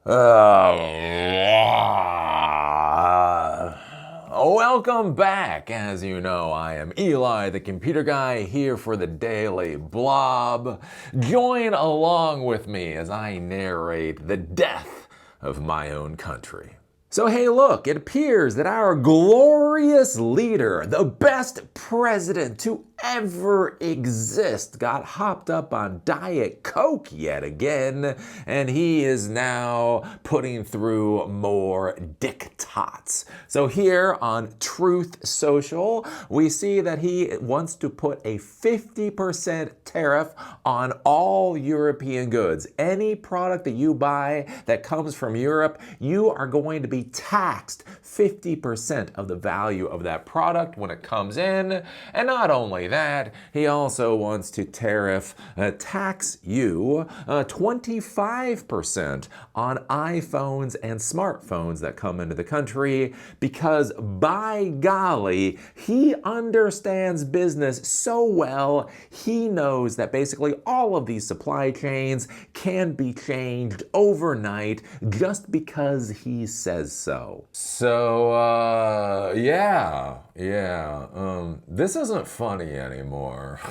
Welcome back. As you know, I am Eli, the computer guy, here for the Daily Blob. Join along with me as I narrate the death of my own country. So hey look, it appears that our glorious leader, the best president to ever exist, got hopped up on Diet Coke yet again, and he is now putting through more diktats. So here on Truth Social, we see that he wants to put a 50% tariff on all European goods. Any product that you buy that comes from Europe, you are going to be taxed 50% of the value of that product when it comes in. And not only that, he also wants to tax you 25% on iPhones and smartphones that come into the country, because by golly, he understands business so well, he knows that basically all of these supply chains can be changed overnight just because he says so. This isn't funny anymore.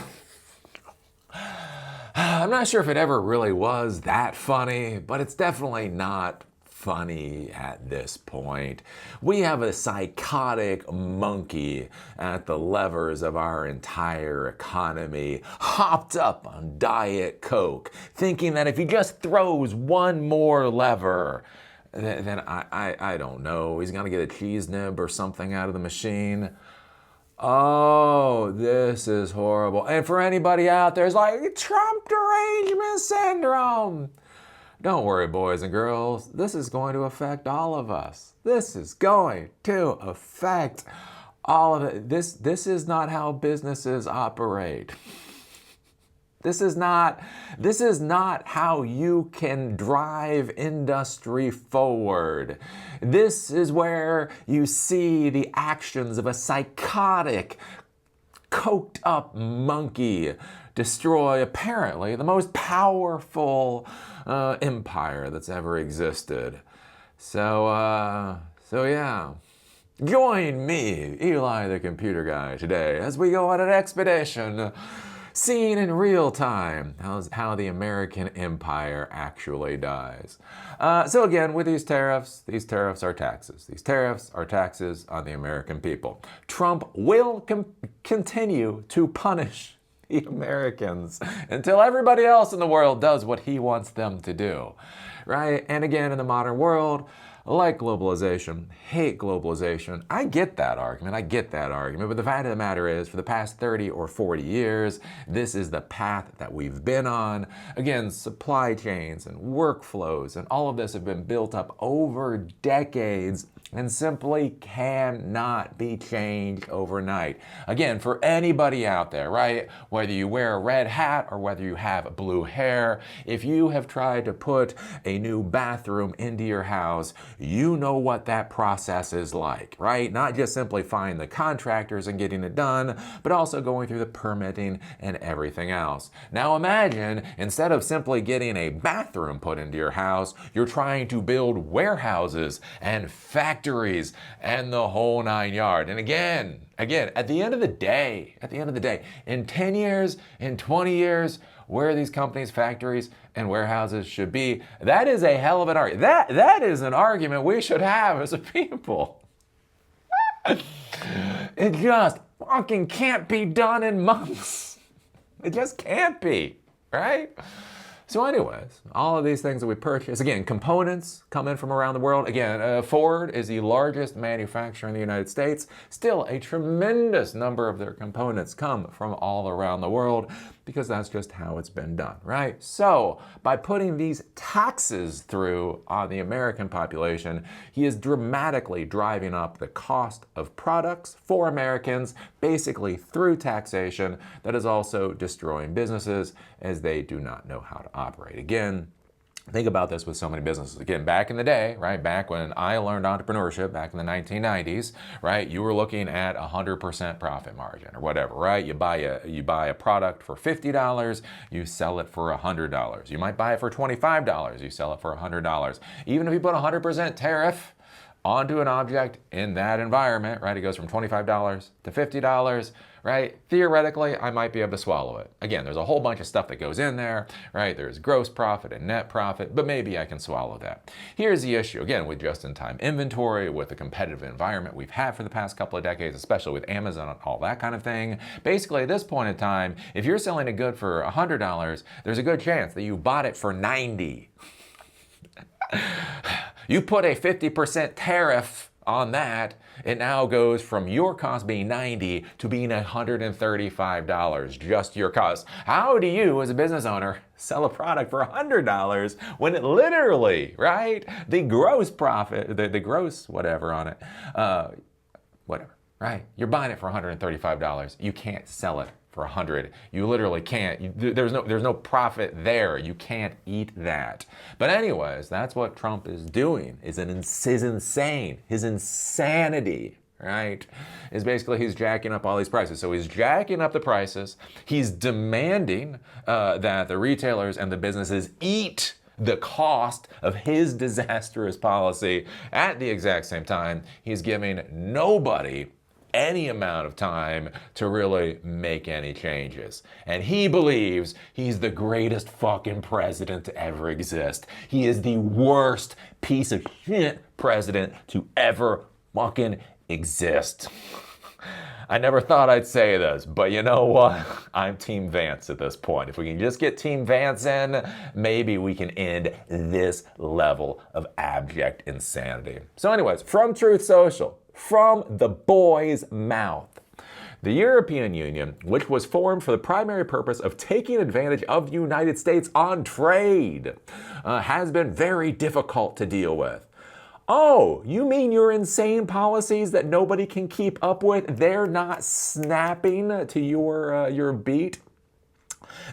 I'm not sure if it ever really was that funny, but it's definitely not funny at this point. We have a psychotic monkey at the levers of our entire economy, hopped up on Diet Coke, thinking that if he just throws one more lever, then I don't know, he's gonna get a cheese nib or something out of the machine. Oh, this is horrible. And for anybody out there, it's like Trump derangement syndrome. Don't worry, boys and girls. This is going to affect all of us. This is going to affect all of it. This is not how businesses operate. This is not how you can drive industry forward. This is where you see the actions of a psychotic, coked up monkey destroy apparently the most powerful empire that's ever existed. So yeah. Join me, Eli the computer guy, today as we go on an expedition seeing in real time how the American empire actually dies. So again, with these tariffs are taxes. These tariffs are taxes on the American people. Trump will continue to punish the Americans until everybody else in the world does what he wants them to do, right? And again, in the modern world, like globalization, hate globalization. I get that argument, but the fact of the matter is, for the past 30 or 40 years, this is the path that we've been on. Again, supply chains and workflows and all of this have been built up over decades and simply cannot be changed overnight. Again, for anybody out there, right, whether you wear a red hat or whether you have blue hair, if you have tried to put a new bathroom into your house, you know what that process is like, right? Not just simply finding the contractors and getting it done, but also going through the permitting and everything else. Now imagine, instead of simply getting a bathroom put into your house, you're trying to build warehouses and factories and the whole nine yards. And again, at the end of the day, in 10 years, in 20 years, where these companies, factories, and warehouses should be, that is a hell of an argument. That is an argument we should have as a people. It just fucking can't be done in months. It just can't be, right? So anyways, all of these things that we purchase, again, components come in from around the world. Again, Ford is the largest manufacturer in the United States. Still, a tremendous number of their components come from all around the world because that's just how it's been done, right? So by putting these taxes through on the American population, he is dramatically driving up the cost of products for Americans, basically through taxation, that is also destroying businesses as they do not know how to operate. Again, Think about this with so many businesses. Again, back in the day, right, back when I learned entrepreneurship back in the 1990s, right, you were looking at 100% profit margin or whatever, right? You buy a product for $50, you sell it for $100. You might buy it for $25, you sell it for $100. Even if you put 100% tariff onto an object in that environment, right, it goes from $25 to $50, right? Theoretically, I might be able to swallow it. Again, there's a whole bunch of stuff that goes in there, right? There's gross profit and net profit, but maybe I can swallow that. Here's the issue, again, with just-in-time inventory, with the competitive environment we've had for the past couple of decades, especially with Amazon and all that kind of thing. Basically, at this point in time, if you're selling a good for $100, there's a good chance that you bought it for $90. You put a 50% tariff on that, it now goes from your cost being $90 to being $135, just your cost. How do you, as a business owner, sell a product for $100 when it literally, right, the gross profit, the gross whatever on it, whatever, right, you're buying it for $135. You can't sell it for $100. You literally can't. There's no profit there. You can't eat that. But anyways, that's what Trump is doing. Is insane. His insanity, right? Is basically he's jacking up all these prices. So he's jacking up the prices. He's demanding that the retailers and the businesses eat the cost of his disastrous policy. At the exact same time, he's giving nobody any amount of time to really make any changes. And he believes he's the greatest fucking president to ever exist. He is the worst piece of shit president to ever fucking exist. I never thought I'd say this, but you know what? I'm Team Vance at this point. If we can just get Team Vance in, maybe we can end this level of abject insanity. So anyways, from Truth Social, from the boy's mouth. The European Union, which was formed for the primary purpose of taking advantage of the United States on trade, has been very difficult to deal with. Oh, you mean your insane policies that nobody can keep up with, they're not snapping to your beat?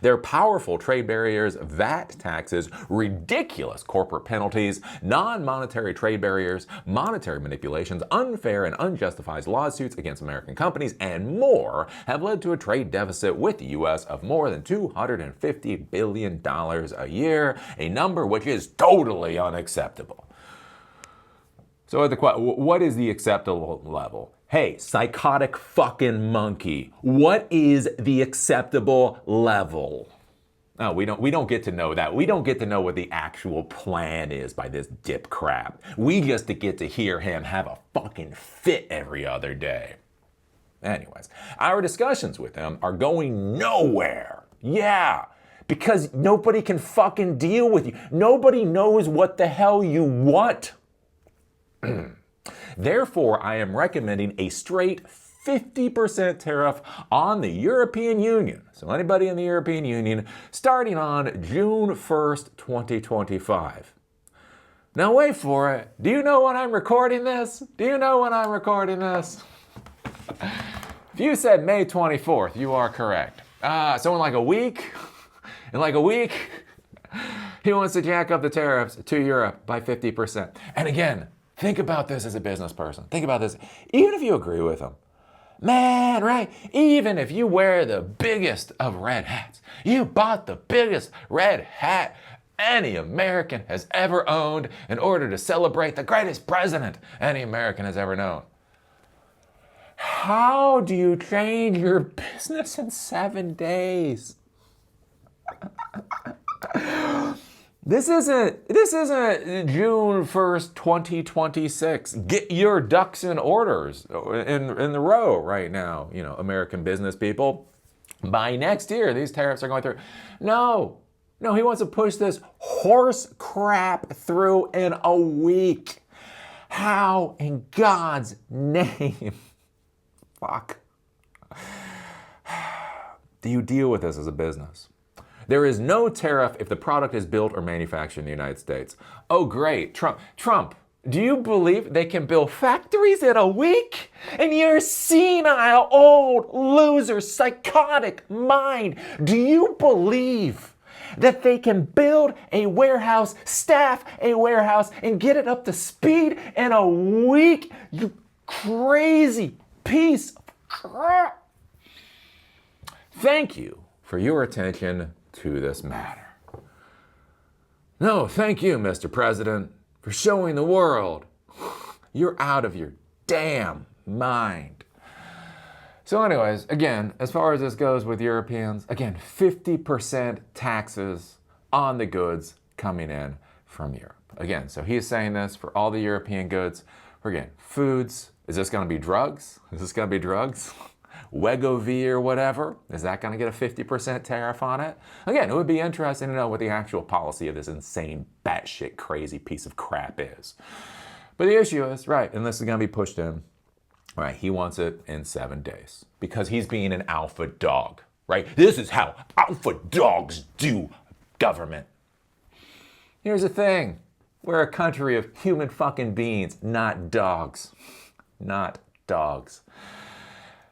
Their powerful trade barriers, VAT taxes, ridiculous corporate penalties, non-monetary trade barriers, monetary manipulations, unfair and unjustified lawsuits against American companies, and more have led to a trade deficit with the U.S. of more than $250 billion a year, a number which is totally unacceptable. So what is the acceptable level? Hey, psychotic fucking monkey, what is the acceptable level? No, we don't get to know that. We don't get to know what the actual plan is by this dip crap. We just get to hear him have a fucking fit every other day. Anyways, our discussions with him are going nowhere. Yeah, because nobody can fucking deal with you. Nobody knows what the hell you want. Therefore, I am recommending a straight 50% tariff on the European Union. So anybody in the European Union, starting on June 1st, 2025. Now wait for it. Do you know when I'm recording this? Do you know when I'm recording this? If you said May 24th, you are correct. So in like a week, he wants to jack up the tariffs to Europe by 50%. And again, think about this as a business person. Think about this. Even if you agree with him, man, right? Even if you wear the biggest of red hats, you bought the biggest red hat any American has ever owned in order to celebrate the greatest president any American has ever known. How do you change your business in 7 days? This isn't June 1st, 2026. Get your ducks in orders in the row right now, you know, American business people. By next year, these tariffs are going through. No, he wants to push this horse crap through in a week. How in God's name? Fuck. Do you deal with this as a business? There is no tariff if the product is built or manufactured in the United States. Oh, great. Trump, do you believe they can build factories in a week? In your senile, old, loser, psychotic mind, do you believe that they can build a warehouse, staff a warehouse, and get it up to speed in a week. You crazy piece of crap. Thank you for your attention to this matter. No, thank you, Mr. President, for showing the world you're out of your damn mind. So anyways, again, as far as this goes with Europeans, again, 50% taxes on the goods coming in from Europe. Again, so he's saying this for all the European goods. Again, foods. Is this going to be drugs? Is this going to be drugs? Wegovy or whatever, is that going to get a 50% tariff on it? Again, it would be interesting to know what the actual policy of this insane, batshit crazy piece of crap is. But the issue is, right, and this is going to be pushed in, right, he wants it in 7 days because he's being an alpha dog, right? This is how alpha dogs do government. Here's the thing. We're a country of human fucking beings, not dogs. Not dogs.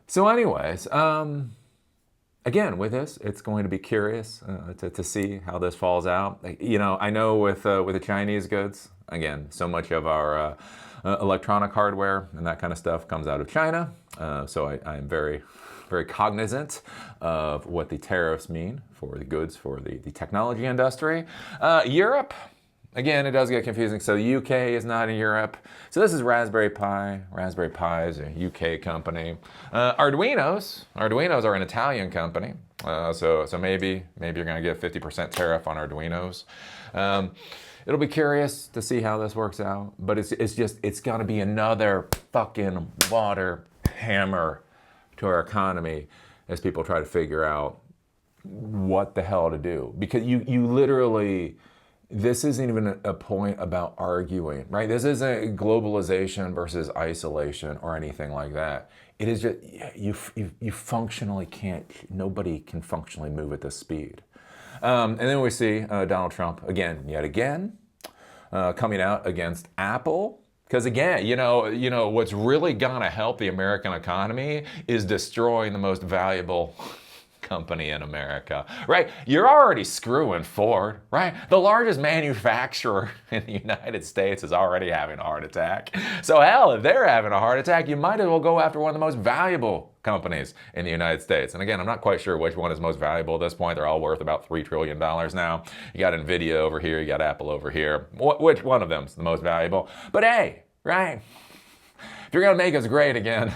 So anyways, again, with this, it's going to be curious to see how this falls out. You know, I know with the Chinese goods, again, so much of our electronic hardware and that kind of stuff comes out of China. So I'm very, very cognizant of what the tariffs mean for the goods for the technology industry. Europe. Again, it does get confusing. So the UK is not in Europe. So this is Raspberry Pi. Raspberry Pi is a UK company. Arduinos are an Italian company. So maybe you're going to get 50% tariff on Arduinos. It'll be curious to see how this works out. But it's going to be another fucking water hammer to our economy as people try to figure out what the hell to do. Because you literally... This isn't even a point about arguing, right? This isn't globalization versus isolation or anything like that. It is just, you functionally can't, nobody can functionally move at this speed. And then we see Donald Trump yet again, coming out against Apple. Because again, you know, what's really gonna help the American economy is destroying the most valuable company in America, right? You're already screwing Ford, right? The largest manufacturer in the United States is already having a heart attack. So hell, if they're having a heart attack, you might as well go after one of the most valuable companies in the United States. And again, I'm not quite sure which one is most valuable at this point. They're all worth about $3 trillion now. You got NVIDIA over here, you got Apple over here. Which one of them's the most valuable? But hey, right? If you're gonna make us great again,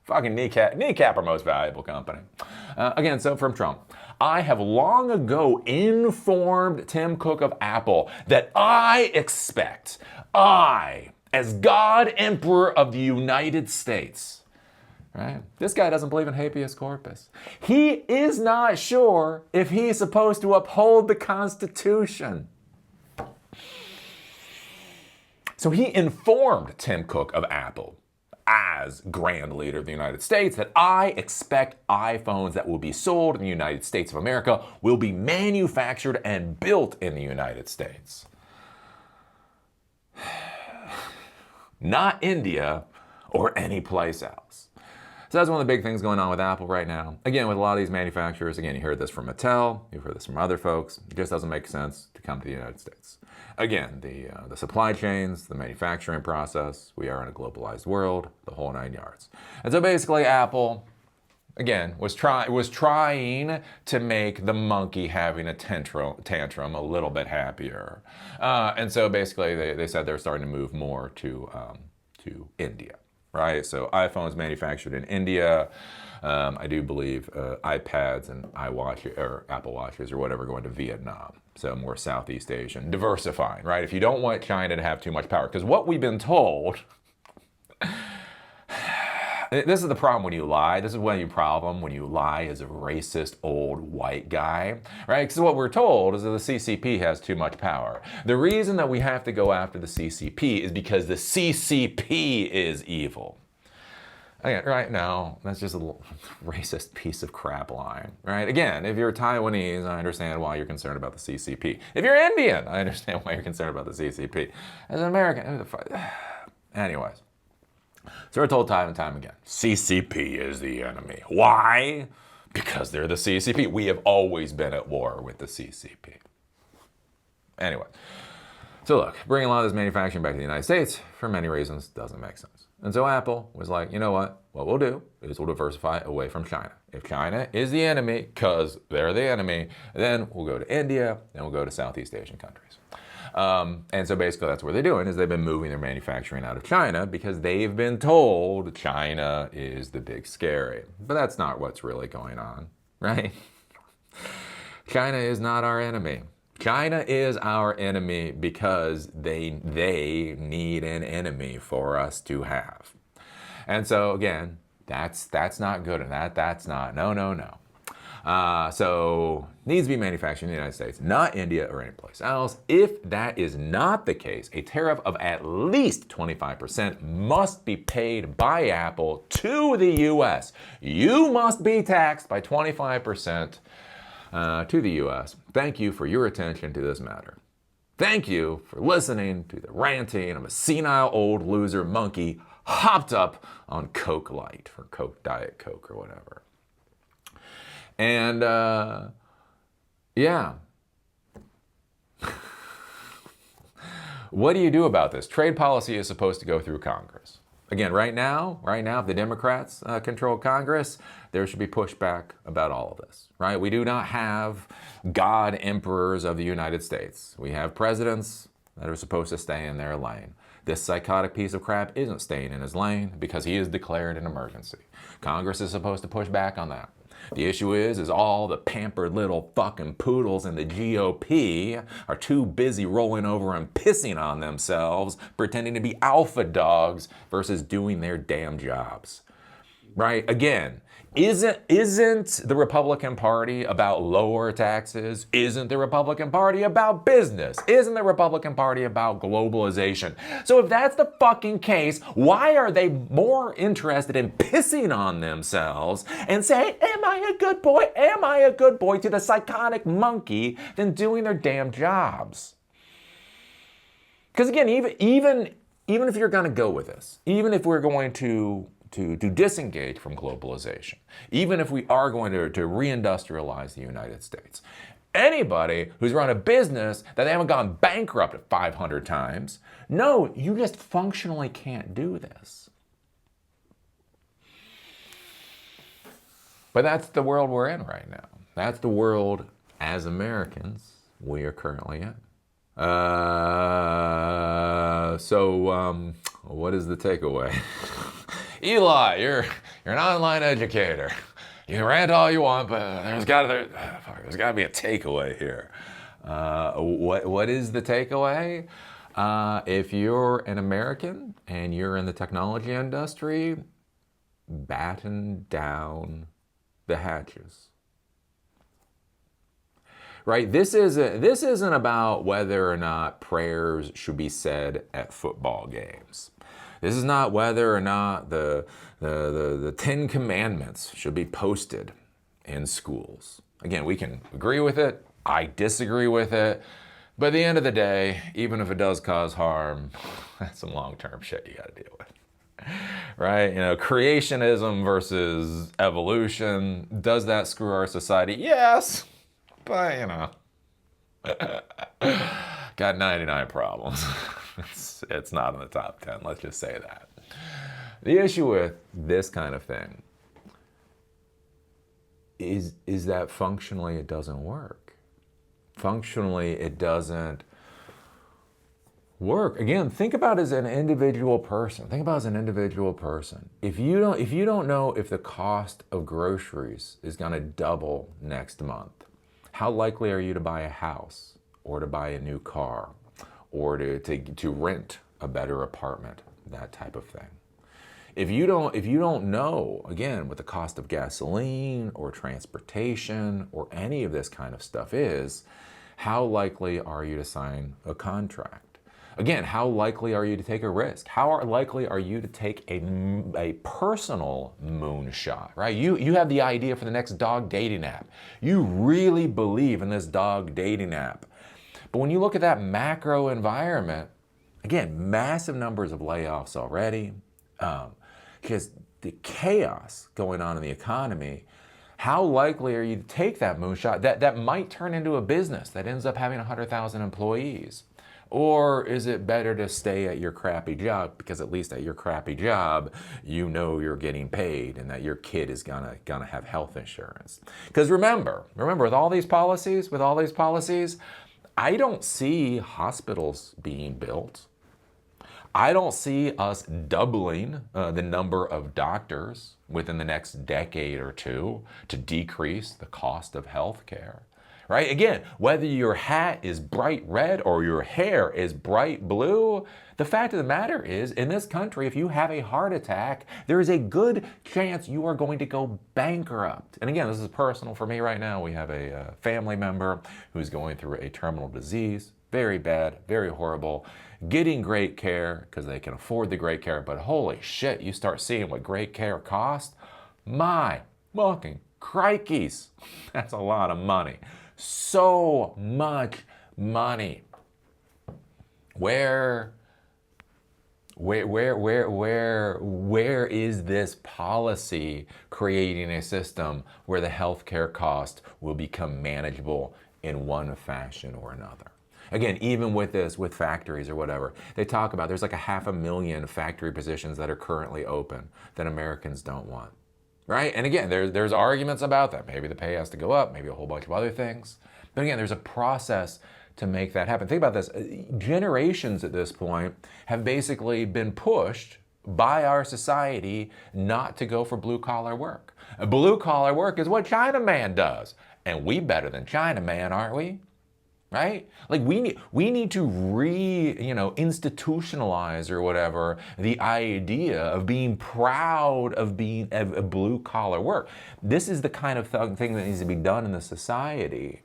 fucking kneecap our most valuable company. Again, so from Trump. I have long ago informed Tim Cook of Apple that I expect, as God Emperor of the United States, right? This guy doesn't believe in habeas corpus. He is not sure if he's supposed to uphold the Constitution. So he informed Tim Cook of Apple, as Grand Leader of the United States, that I expect iPhones that will be sold in the United States of America will be manufactured and built in the United States. Not India or any place else. So that's one of the big things going on with Apple right now. Again, with a lot of these manufacturers, again, you heard this from Mattel, you've heard this from other folks. It just doesn't make sense to come to the United States. Again, the supply chains, the manufacturing process, we are in a globalized world, the whole 9 yards. And so basically Apple, again, was trying to make the monkey having a tantrum a little bit happier. And so basically they said they're starting to move more to India. Right, so iPhones manufactured in India. I do believe iPads and or Apple Watches or whatever going to Vietnam. So more Southeast Asian, diversifying, right? If you don't want China to have too much power, because what we've been told, this is the problem when you lie. This is when you problem when you lie as a racist old white guy, right? Because what we're told is that the CCP has too much power. The reason that we have to go after the CCP is because the CCP is evil. Okay, right now, that's just a racist piece of crap line, right? Again, if you're Taiwanese, I understand why you're concerned about the CCP. If you're Indian, I understand why you're concerned about the CCP. As an American, who the fuck? Anyways. So we're told time and time again, CCP is the enemy. Why? Because they're the CCP. We have always been at war with the CCP. Anyway, so look, bringing a lot of this manufacturing back to the United States, for many reasons, doesn't make sense. And so Apple was like, you know what we'll do is we'll diversify away from China. If China is the enemy, because they're the enemy, then we'll go to India, then we'll go to Southeast Asian countries. And so basically that's what they're doing, is they've been moving their manufacturing out of China because they've been told China is the big scary. But that's not what's really going on, right? China is not our enemy. China is our enemy because they need an enemy for us to have. And so again, that's not good, and that's not, no. So needs to be manufactured in the United States, not India or anyplace else. If that is not the case, a tariff of at least 25% must be paid by Apple to the US. You must be taxed by 25% to the US. Thank you for your attention to this matter. Thank you for listening to the ranting of a senile old loser monkey hopped up on Coke Light or Coke Diet Coke or whatever. And yeah. What do you do about this? Trade policy is supposed to go through Congress. Again, right now, if the Democrats control Congress, there should be pushback about all of this, right? We do not have God emperors of the United States. We have presidents that are supposed to stay in their lane. This psychotic piece of crap isn't staying in his lane because he has declared an emergency. Congress is supposed to push back on that. The issue is all the pampered little fucking poodles in the GOP are too busy rolling over and pissing on themselves, pretending to be alpha dogs versus doing their damn jobs. Right? Again, isn't the Republican Party about lower taxes? Isn't the Republican Party about business? Isn't the Republican Party about globalization? So if that's the fucking case, why are they more interested in pissing on themselves and saying, am I a good boy? Am I a good boy to the psychotic monkey than doing their damn jobs? Because again, even if you're going to go with this, even if we're going to disengage from globalization, even if we are going to reindustrialize the United States. Anybody who's run a business that they haven't gone bankrupt 500 times, no, you just functionally can't do this. But that's the world we're in right now. That's the world, as Americans, we are currently in. So what is the takeaway? Eli, you're an online educator. You can rant all you want, but there's got to be a takeaway here. What is the takeaway? If you're an American and you're in the technology industry, batten down the hatches. Right? This isn't about whether or not prayers should be said at football games. This is not whether or not the 10 Commandments should be posted in schools. Again, we can agree with it. I disagree with it. But at the end of the day, even if it does cause harm, that's some long-term shit you got to deal with. Right? You know, creationism versus evolution. Does that screw our society? Yes. But, you know, got 99 problems. It's not in the top 10, let's just say that. The issue with this kind of thing is that functionally it doesn't work. Functionally it doesn't work. Again, think about it as an individual person. If you don't know if the cost of groceries is going to double next month, how likely are you to buy a house or to buy a new car or to rent a better apartment, that type of thing? If you don't know, again, what the cost of gasoline or transportation or any of this kind of stuff is, how likely are you to sign a contract? Again, how likely are you to take a risk? How likely are you to take a personal moonshot, right? You have the idea for the next dog dating app. You really believe in this dog dating app. But when you look at that macro environment, again, massive numbers of layoffs already, because the chaos going on in the economy, How likely are you to take that moonshot that might turn into a business that ends up having 100,000 employees? Or is it better to stay at your crappy job, because at least at your crappy job, you know you're getting paid and that your kid is gonna have health insurance? Because remember, with all these policies, I don't see hospitals being built. I don't see us doubling the number of doctors within the next decade or two to decrease the cost of health care. Right? Again, whether your hat is bright red or your hair is bright blue, the fact of the matter is, in this country, if you have a heart attack, there is a good chance you are going to go bankrupt. And again, this is personal for me right now. We have a family member who's going through a terminal disease. Very bad, very horrible. Getting great care because they can afford the great care, but holy shit, you start seeing what great care costs. My fucking crikeys, that's a lot of money. So much money. Where is this policy creating a system where the healthcare cost will become manageable in one fashion or another? Again, even with this, with factories or whatever, they talk about there's like 500,000 factory positions that are currently open that Americans don't want. Right? And again, there's arguments about that. Maybe the pay has to go up, maybe a whole bunch of other things. But again, there's a process to make that happen. Think about this. Generations at this point have basically been pushed by our society not to go for blue-collar work. Blue-collar work is what Chinaman does. And we better than Chinaman, aren't we? Right? Like we need to institutionalize or whatever the idea of being proud of being a blue collar work. This is the kind of thing that needs to be done in the society.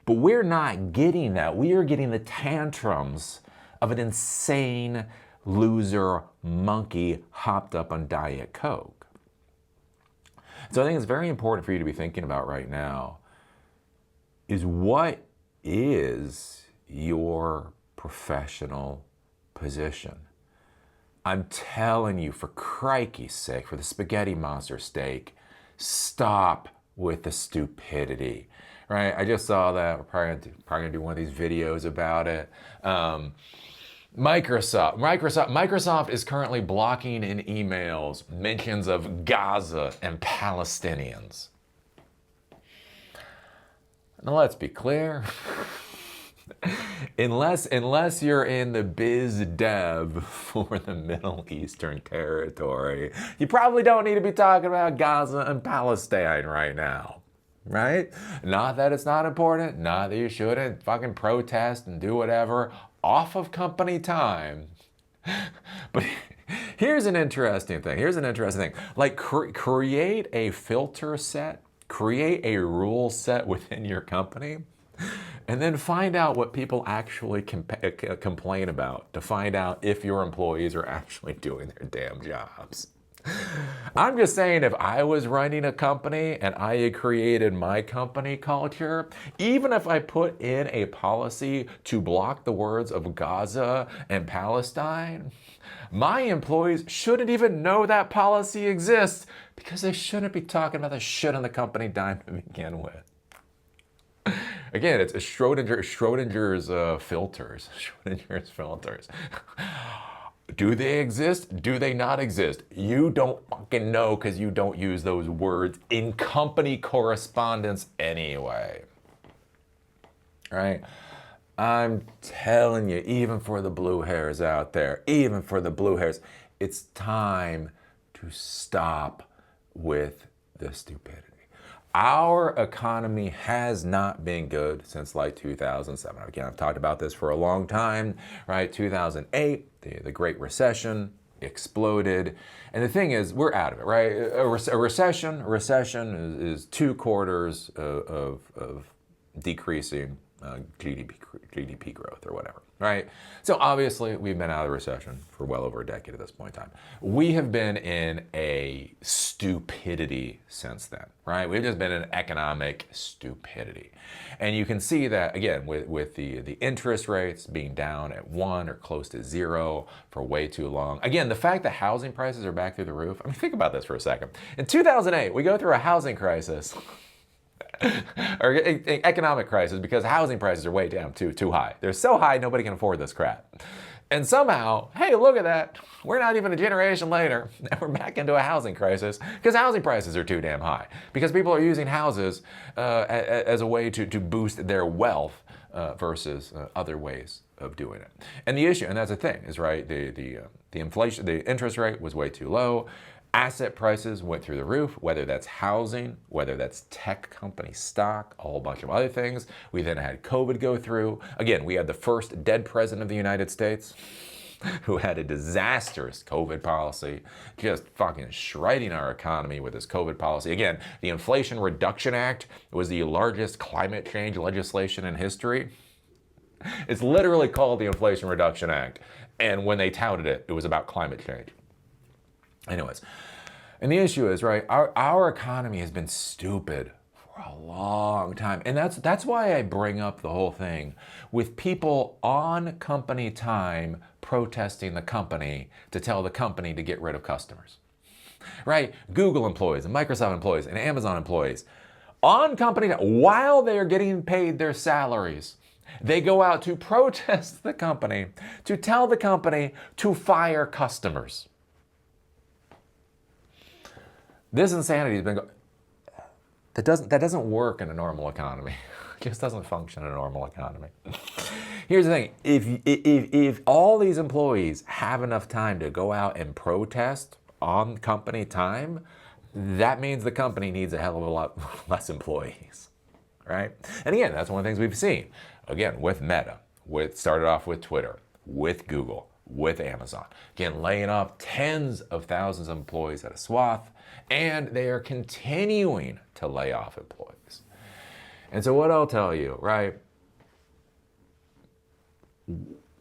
But we're not getting that. We are getting the tantrums of an insane loser monkey hopped up on Diet Coke. So I think it's very important for you to be thinking about right now is what is your professional position? I'm telling you, for crikey's sake, for the spaghetti monster steak, stop with the stupidity, right? I just saw that. We're probably gonna do one of these videos about it. Microsoft is currently blocking in emails mentions of Gaza and Palestinians. Now let's be clear, unless you're in the biz dev for the Middle Eastern territory, you probably don't need to be talking about Gaza and Palestine right now, right? Not that it's not important, not that you shouldn't fucking protest and do whatever off of company time. But here's an interesting thing. Like create a filter set. Create a rule set within your company and then find out what people actually complain about to find out if your employees are actually doing their damn jobs. I'm just saying, if I was running a company and I had created my company culture, even if I put in a policy to block the words of Gaza and Palestine, my employees shouldn't even know that policy exists because they shouldn't be talking about the shit on the company dime to begin with. Again, it's Schrodinger's filters. Schrodinger's filters. Do they exist? Do they not exist? You don't fucking know because you don't use those words in company correspondence anyway. Right? I'm telling you, even for the blue hairs out there, it's time to stop with the stupidity. Our economy has not been good since like 2007. Again, I've talked about this for a long time, right? 2008, the Great Recession exploded. And the thing is, we're out of it, right? A recession is 2 quarters of decreasing GDP growth or whatever. right? So obviously we've been out of recession for well over a decade at this point in time. We have been in a stupidity since then, right? We've just been in economic stupidity. And you can see that, again, with the interest rates being down at 1 or close to 0 for way too long. Again, the fact that housing prices are back through the roof. I mean, think about this for a second. In 2008, we go through a housing crisis. or economic crisis because housing prices are way down too high. They're so high nobody can afford this crap. And somehow, hey, look at that. We're not even a generation later, and we're back into a housing crisis because housing prices are too damn high. Because people are using houses as a way to boost their wealth versus other ways of doing it. And the issue, and that's the thing, is right, the inflation, the interest rate was way too low. Asset prices went through the roof, whether that's housing, whether that's tech company stock, a whole bunch of other things. We then had COVID go through. Again, we had the first dead president of the United States who had a disastrous COVID policy, just fucking shredding our economy with his COVID policy. Again, the Inflation Reduction Act was the largest climate change legislation in history. It's literally called the Inflation Reduction Act. And when they touted it, it was about climate change. Anyways, and the issue is, right, our economy has been stupid for a long time. And that's why I bring up the whole thing with people on company time protesting the company to tell the company to get rid of customers. Right? Google employees and Microsoft employees and Amazon employees on company time, while they're getting paid their salaries, they go out to protest the company, to tell the company to fire customers. This insanity has been going. That doesn't work in a normal economy. It just doesn't function in a normal economy. Here's the thing: if all these employees have enough time to go out and protest on company time, that means the company needs a hell of a lot less employees, right? And again, that's one of the things we've seen. Again, with Meta, started off with Twitter, with Google, with Amazon. Again, laying off tens of thousands of employees at a swath. And they are continuing to lay off employees. And so what I'll tell you, right,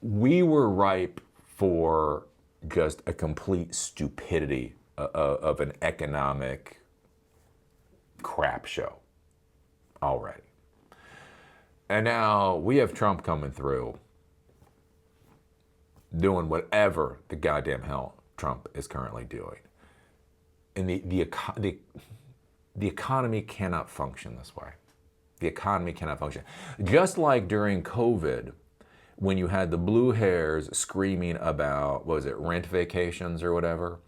we were ripe for just a complete stupidity of an economic crap show already. And now we have Trump coming through doing whatever the goddamn hell Trump is currently doing. And the economy cannot function this way. The economy cannot function. Just like during COVID, when you had the blue hairs screaming about, what was it, rent vacations or whatever,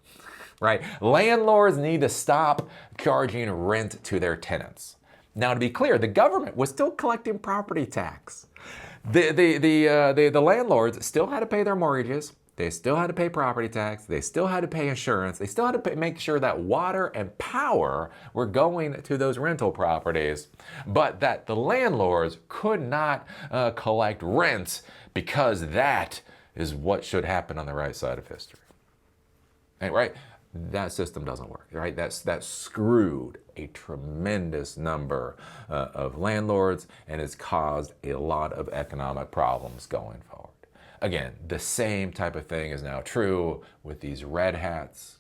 right? Landlords need to stop charging rent to their tenants. Now, to be clear, the government was still collecting property tax. The landlords still had to pay their mortgages. They still had to pay property tax. They still had to pay insurance. They still had to make sure that water and power were going to those rental properties, but that the landlords could not collect rent because that is what should happen on the right side of history. Right? That system doesn't work, right? That screwed a tremendous number of landlords and has caused a lot of economic problems going forward. Again, the same type of thing is now true with these red hats,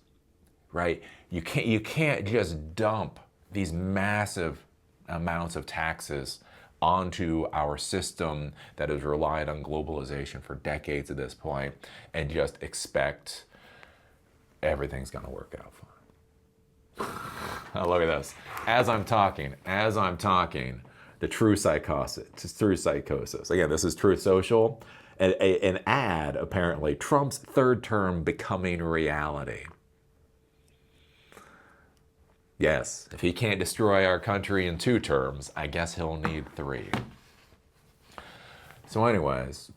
right? You can't just dump these massive amounts of taxes onto our system that has relied on globalization for decades at this point and just expect everything's going to work out fine. Oh, look at this. As I'm talking, the true psychosis. Again, this is Truth Social. An ad, apparently, Trump's third term becoming reality. Yes, if he can't destroy our country in 2 terms, I guess he'll need 3. So anyways,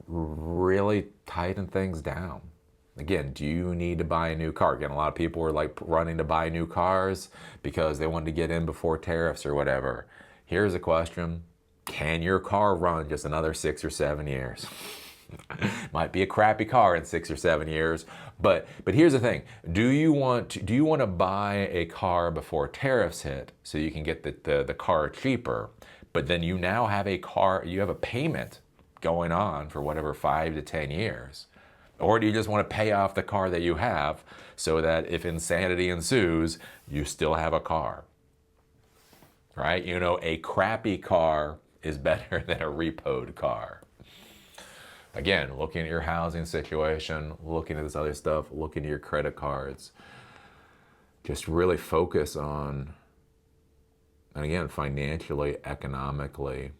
really tighten things down. Again, do you need to buy a new car? Again, a lot of people were like running to buy new cars because they wanted to get in before tariffs or whatever. Here's a question. Can your car run just another 6 or 7 years? Might be a crappy car in 6 or 7 years, but here's the thing: do you want to buy a car before tariffs hit so you can get the car cheaper? But then you now have a car, you have a payment going on for whatever 5 to 10 years? Or do you just want to pay off the car that you have so that if insanity ensues, you still have a car? Right? You know, a crappy car is better than a repoed car. Again, looking at your housing situation, looking at this other stuff, looking at your credit cards. Just really focus on, and again, financially, economically,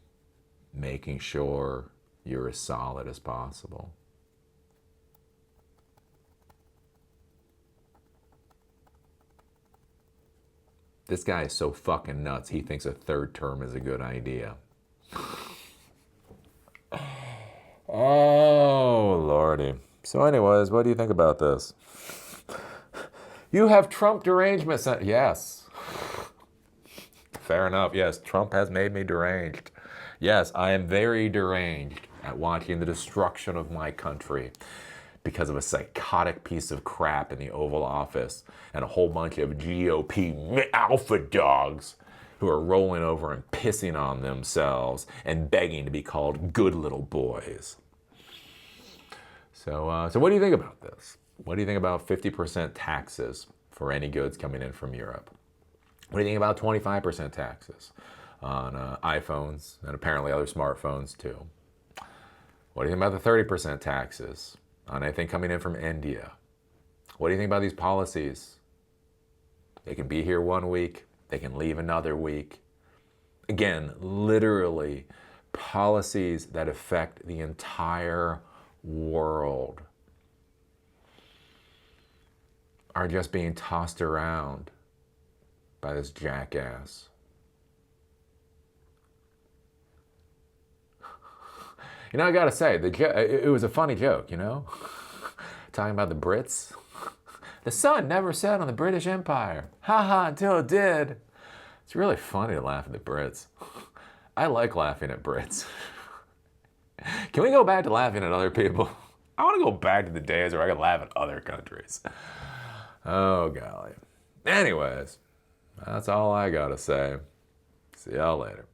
making sure you're as solid as possible. This guy is so fucking nuts, he thinks a third term is a good idea. Oh, Lordy. So anyways, what do you think about this? You have Trump derangement. Yes. Fair enough. Yes, Trump has made me deranged. Yes, I am very deranged at watching the destruction of my country because of a psychotic piece of crap in the Oval Office and a whole bunch of GOP alpha dogs who are rolling over and pissing on themselves and begging to be called good little boys. So what do you think about this? What do you think about 50% taxes for any goods coming in from Europe? What do you think about 25% taxes on iPhones and apparently other smartphones too? What do you think about the 30% taxes on anything coming in from India? What do you think about these policies? They can be here 1 week, they can leave another week. Again, literally policies that affect the entire world are just being tossed around by this jackass. You know, I gotta say, it was a funny joke, you know? Talking about the Brits. The sun never set on the British Empire. Haha, until it did. It's really funny to laugh at the Brits. I like laughing at Brits. Can we go back to laughing at other people? I want to go back to the days where I could laugh at other countries. Oh, golly. Anyways, that's all I gotta say. See y'all later.